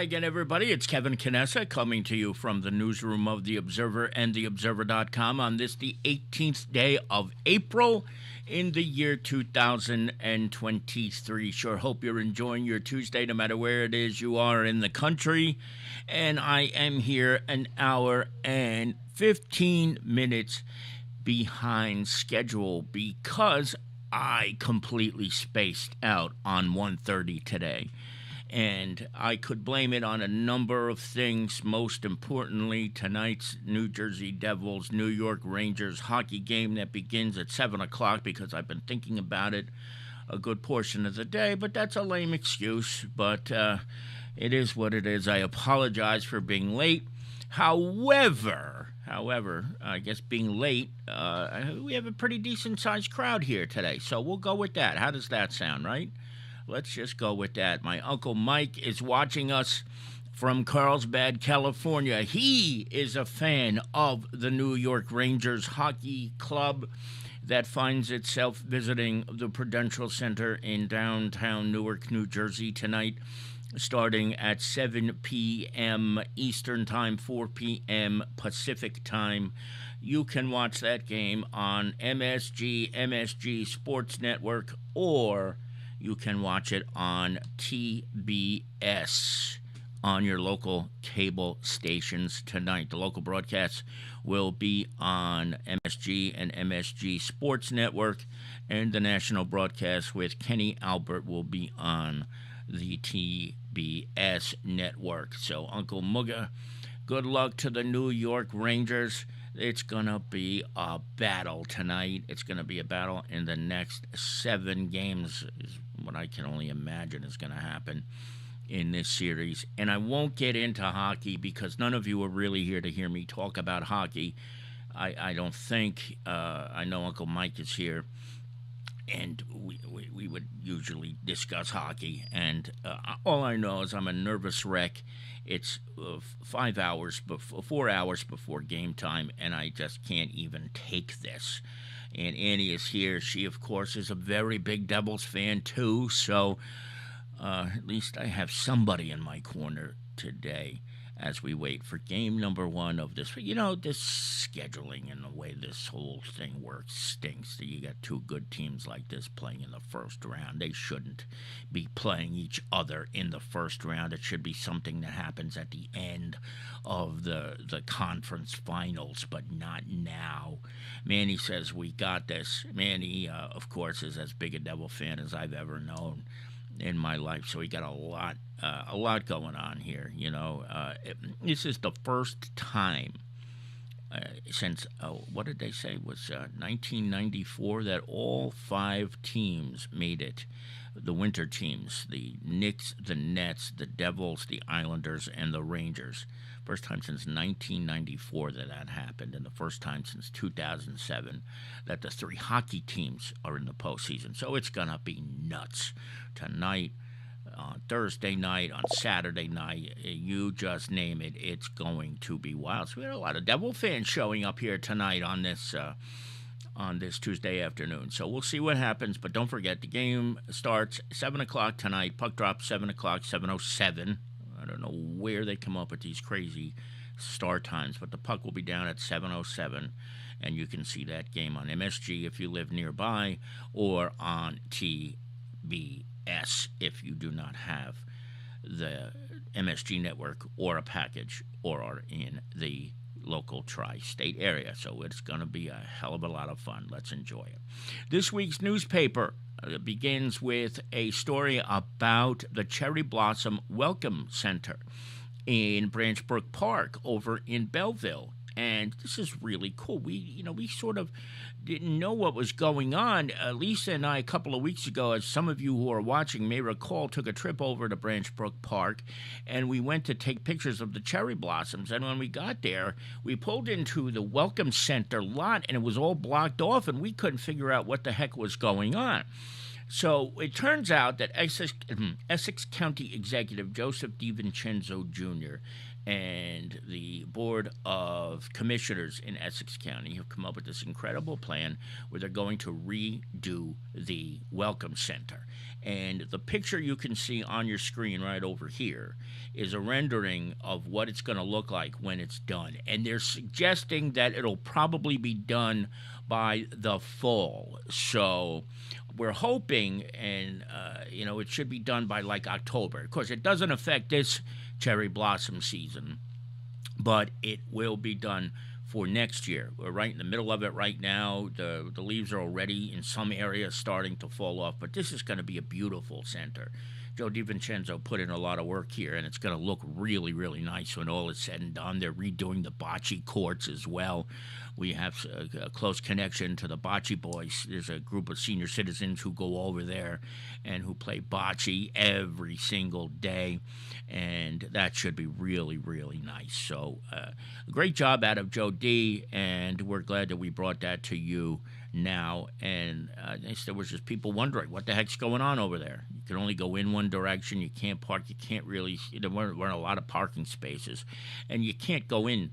Hi again, everybody. It's Kevin Canessa coming to you from the newsroom of The Observer and TheObserver.com on this, the 18th day of April in the year 2023. Sure hope you're enjoying your Tuesday, no matter where it is you are in the country. And I am here an hour and 15 minutes behind schedule because I completely spaced out on 1:30 today. And I could blame it on a number of things. Most importantly, tonight's New Jersey Devils, New York Rangers hockey game that begins at 7 o'clock because I've been thinking about it a good portion of the day. But that's a lame excuse. But it is what it is. I apologize for being late. However, I guess being late, we have a pretty decent-sized crowd here today. So we'll go with that. How does that sound, right? Let's just go with that. My Uncle Mike is watching us from Carlsbad, California. He is a fan of the New York Rangers Hockey Club that finds itself visiting the Prudential Center in downtown Newark, New Jersey tonight, starting at 7 p.m. Eastern Time, 4 p.m. Pacific Time. You can watch that game on MSG Sports Network, or you can watch it on TBS on your local cable stations tonight. The local broadcasts will be on MSG and MSG Sports Network, and the national broadcast with Kenny Albert will be on the TBS network. So, Uncle Mugga, good luck to the New York Rangers. It's going to be a battle tonight. It's going to be a battle in the next 7 games, is what I can only imagine is going to happen in this series. And I won't get into hockey because none of you are really here to hear me talk about hockey. I don't think. I know Uncle Mike is here, and we would usually discuss hockey. And all I know is I'm a nervous wreck. It's 4 hours before game time, and I just can't even take this. And Annie is here. She, of course, is a very big Devils fan, too. So at least I have somebody in my corner today as we wait for game number 1 of this. You know, this scheduling and the way this whole thing works stinks. That you got 2 good teams like this playing in the first round. They shouldn't be playing each other in the first round. It should be something that happens at the end of the conference finals, but not now. Manny says we got this. Manny, of course, is as big a Devil fan as I've ever known in my life, so we got a lot going on here. You know, this is the first time since what did they say was 1994 that all 5 teams made it. The winter teams: the Knicks, the Nets, the Devils, the Islanders, and the Rangers. First time since 1994 that happened, and the first time since 2007 that the 3 hockey teams are in the postseason. So it's gonna be nuts tonight, on Thursday night, on Saturday night. You just name it, it's going to be wild. So we had a lot of Devil fans showing up here tonight on this Tuesday afternoon. So we'll see what happens, but don't forget, the game starts 7 o'clock tonight. Puck drops 7 o'clock, 7:07. I don't know where they come up with these crazy start times, but the puck will be down at 7:07, and you can see that game on MSG if you live nearby, or on TBS if you do not have the MSG network or a package or are in the local tri-state area. So it's going to be a hell of a lot of fun. Let's enjoy it. This week's newspaper begins with a story about the Cherry Blossom Welcome Center in Branch Brook Park over in Belleville. And this is really cool. We sort of didn't know what was going on. Lisa and I, a couple of weeks ago, as some of you who are watching may recall, took a trip over to Branch Brook Park, and we went to take pictures of the cherry blossoms. And when we got there, we pulled into the Welcome Center lot, and it was all blocked off, and we couldn't figure out what the heck was going on. So it turns out that Essex County Executive Joseph DiVincenzo Jr. and the Board of Commissioners in Essex County have come up with this incredible plan where they're going to redo the Welcome Center. And the picture you can see on your screen right over here is a rendering of what it's going to look like when it's done. And they're suggesting that it'll probably be done by the fall. So we're hoping, and it should be done by like October. Of course, it doesn't affect this cherry blossom season, but it will be done for next year. We're right in the middle of it right now. The leaves are already in some areas starting to fall off, but this is going to be a beautiful center. Joe DiVincenzo put in a lot of work here, and it's going to look really, really nice when all is said and done. They're redoing the bocce courts as well. We have a close connection to the bocce boys. There's a group of senior citizens who go over there and who play bocce every single day, and that should be really, really nice. So great job out of Joe D, and we're glad that we brought that to you now. And there was just people wondering what the heck's going on over there. You can only go in one direction. You can't park. You can't really. There weren't a lot of parking spaces, and you can't go in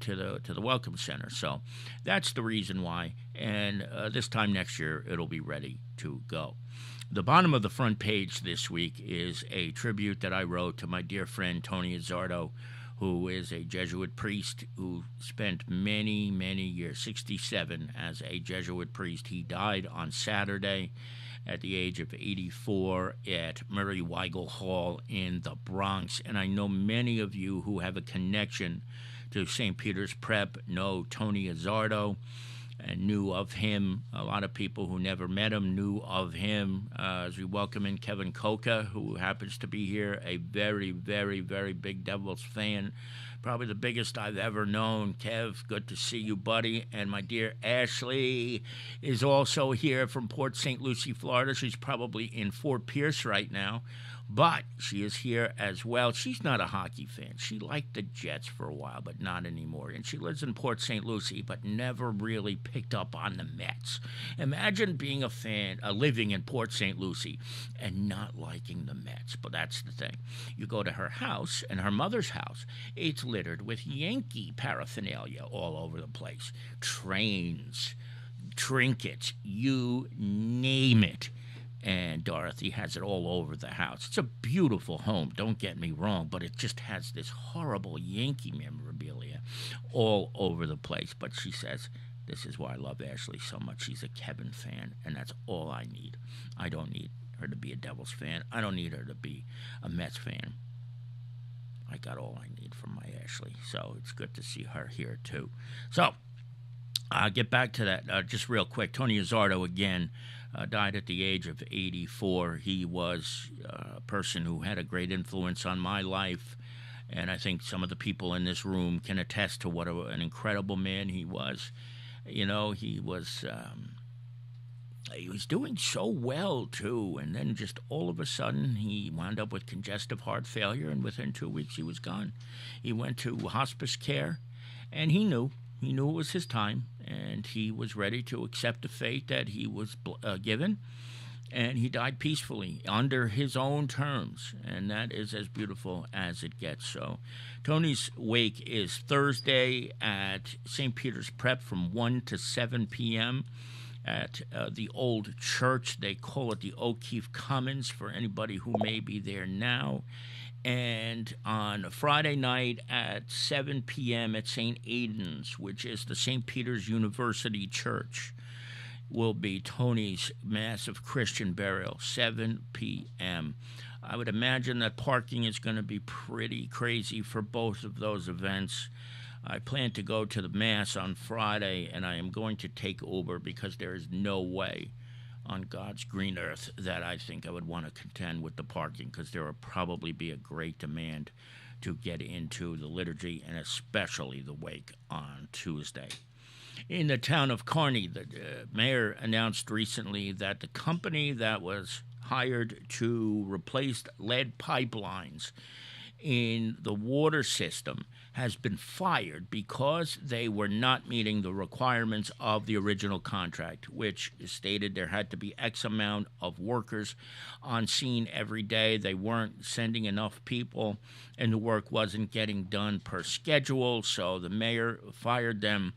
to the Welcome Center. So that's the reason why. And this time next year, it'll be ready to go. The bottom of the front page this week is a tribute that I wrote to my dear friend Tony Azzardo, who is a Jesuit priest who spent many, many years, 67, as a Jesuit priest. He died on Saturday at the age of 84 at Murray Weigel Hall in the Bronx. And I know many of you who have a connection to St. Peter's Prep know Tony Azzardo and knew of him. A lot of people who never met him knew of him. As we welcome in Kevin Coca, who happens to be here, a very, very, very big Devils fan, probably the biggest I've ever known. Kev, good to see you, buddy. And my dear Ashley is also here from Port St. Lucie, Florida. She's probably in Fort Pierce right now, but she is here as well. She's not a hockey fan. She liked the Jets for a while, but not anymore. And she lives in Port St. Lucie, but never really picked up on the Mets. Imagine being a fan, living in Port St. Lucie, and not liking the Mets. But that's the thing. You go to her house, and her mother's house, it's littered with Yankee paraphernalia all over the place. Trains, trinkets, you name it. And Dorothy has it all over the house. It's a beautiful home, don't get me wrong, but it just has this horrible Yankee memorabilia all over the place. But she says, this is why I love Ashley so much. She's a Kevin fan, and that's all I need. I don't need her to be a Devils fan. I don't need her to be a Mets fan. I got all I need from my Ashley, so it's good to see her here too. So I'll get back to that just real quick. Tony Azzardo, again, died at the age of 84. He was a person who had a great influence on my life, and I think some of the people in this room can attest to what an incredible man he was. You know, he was doing so well, too, and then just all of a sudden he wound up with congestive heart failure, and within 2 weeks he was gone. He went to hospice care, and he knew it was his time, and he was ready to accept the fate that he was given, and he died peacefully under his own terms, and that is as beautiful as it gets. So Tony's wake is Thursday at St. Peter's Prep from 1 to 7 p.m. at the old church. They call it the O'Keefe Commons for anybody who may be there now. And on Friday night at 7 p.m. at St. Aidan's, which is the St. Peter's University Church, will be Tony's massive Christian burial, 7 p.m. I would imagine that parking is going to be pretty crazy for both of those events. I plan to go to the Mass on Friday, and I am going to take Uber because there is no way on God's green earth that I think I would want to contend with the parking, because there will probably be a great demand to get into the liturgy and especially the wake on Tuesday. In the town of Kearney, the mayor announced recently that the company that was hired to replace lead pipelines in the water system has been fired because they were not meeting the requirements of the original contract, which stated there had to be X amount of workers on scene every day. They weren't sending enough people, and the work wasn't getting done per schedule, so the mayor fired them.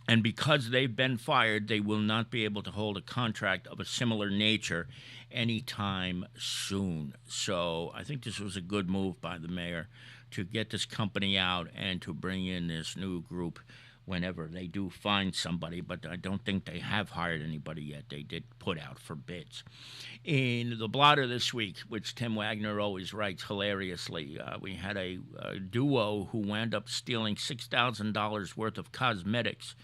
And because they've been fired, they will not be able to hold a contract of a similar nature anytime soon. So I think this was a good move by the mayor to get this company out and to bring in this new group whenever they do find somebody, but I don't think they have hired anybody yet. They did put out for bids. In the blotter this week, which Tim Wagner always writes hilariously, we had a duo who wound up stealing $6,000 worth of cosmetics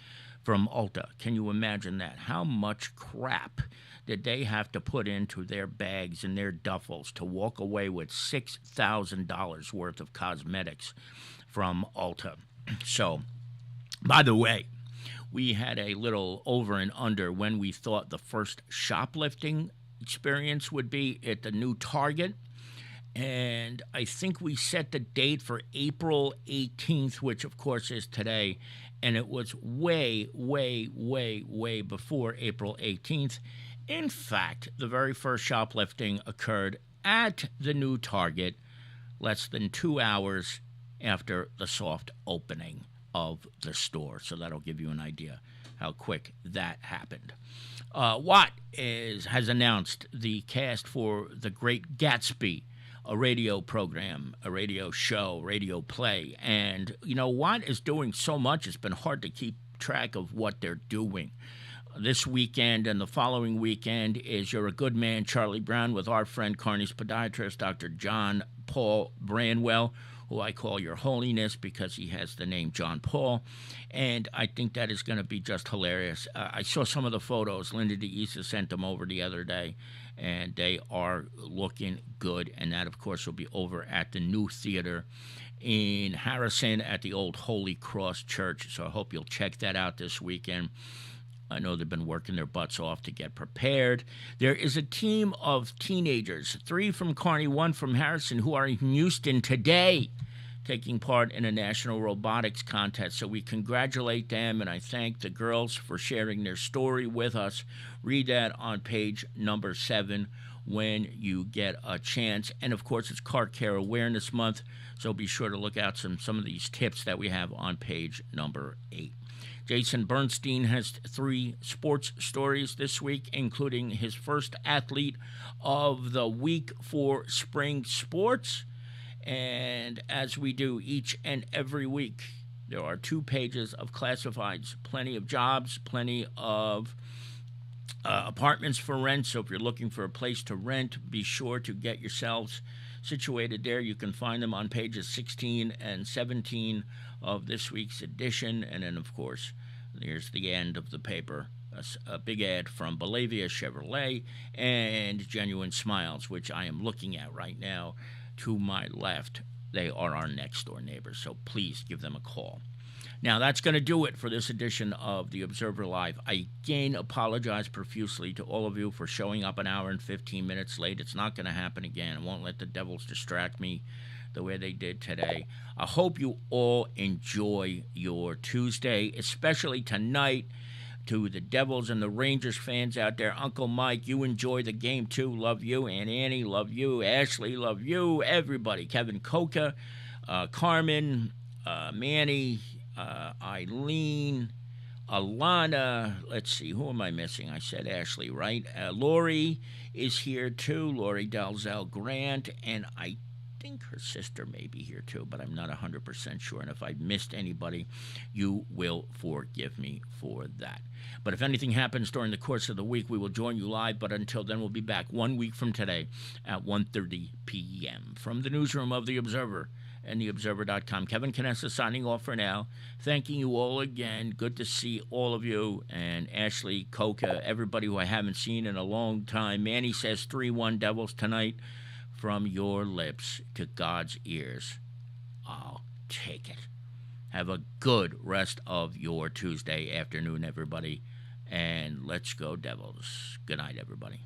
from Ulta. Can you imagine that? How much crap did they have to put into their bags and their duffels to walk away with $6,000 worth of cosmetics from Ulta? So, by the way, we had a little over and under when we thought the first shoplifting experience would be at the new Target. And I think we set the date for April 18th, which of course is today. And it was way, way, way, way before April 18th. In fact, the very first shoplifting occurred at the new Target less than 2 hours after the soft opening of the store. So that'll give you an idea how quick that happened. Watt has announced the cast for The Great Gatsby, a radio program, a radio show, radio play. And, Watt is doing so much, it's been hard to keep track of what they're doing. This weekend and the following weekend is You're a Good Man, Charlie Brown, with our friend Carney's podiatrist, Dr. John Paul Branwell, who I call Your Holiness because he has the name John Paul, and I think that is going to be just hilarious. I saw some of the photos. Linda DeIsa sent them over the other day, and they are looking good, and that, of course, will be over at the new theater in Harrison at the old Holy Cross Church, so I hope you'll check that out this weekend. I know they've been working their butts off to get prepared. There is a team of teenagers, 3 from Kearney, 1 from Harrison, who are in Houston today taking part in a national robotics contest. So we congratulate them, and I thank the girls for sharing their story with us. Read that on page number 7 when you get a chance. And, of course, it's Car Care Awareness Month, so be sure to look out some of these tips that we have on page number 8. Jason Bernstein has 3 sports stories this week, including his first athlete of the week for spring sports. And as we do each and every week, there are 2 pages of classifieds, plenty of jobs, plenty of apartments for rent. So if you're looking for a place to rent, be sure to get yourselves situated there. You can find them on pages 16 and 17 of this week's edition. And then, of course, there's the end of the paper, a big ad from Bellavia Chevrolet and Genuine Smiles, which I am looking at right now to my left. They are our next door neighbors, so please give them a call. Now, that's going to do it for this edition of The Observer Live. I again apologize profusely to all of you for showing up an hour and 15 minutes late. It's not going to happen again. I won't let the devils distract me the way they did today. I hope you all enjoy your Tuesday, especially tonight. To the Devils and the Rangers fans out there, Uncle Mike, you enjoy the game too. Love you. Aunt Annie, love you. Ashley, love you. Everybody. Kevin Coca, Carmen, Manny, Eileen, Alana. Let's see, who am I missing? I said Ashley, right? Lori is here too. Lori Dalzell Grant, and I think her sister may be here too, but I'm not 100% sure. And if I missed anybody, you will forgive me for that. But if anything happens during the course of the week, we will join you live. But until then, we'll be back 1 week from today at 1:30 p.m. From the newsroom of The Observer and TheObserver.com, Kevin Canessa signing off for now. Thanking you all again. Good to see all of you. And Ashley, Coca, everybody who I haven't seen in a long time. Manny says 3-1 Devils tonight. From your lips to God's ears, I'll take it. Have a good rest of your Tuesday afternoon, everybody. And let's go, Devils. Good night, everybody.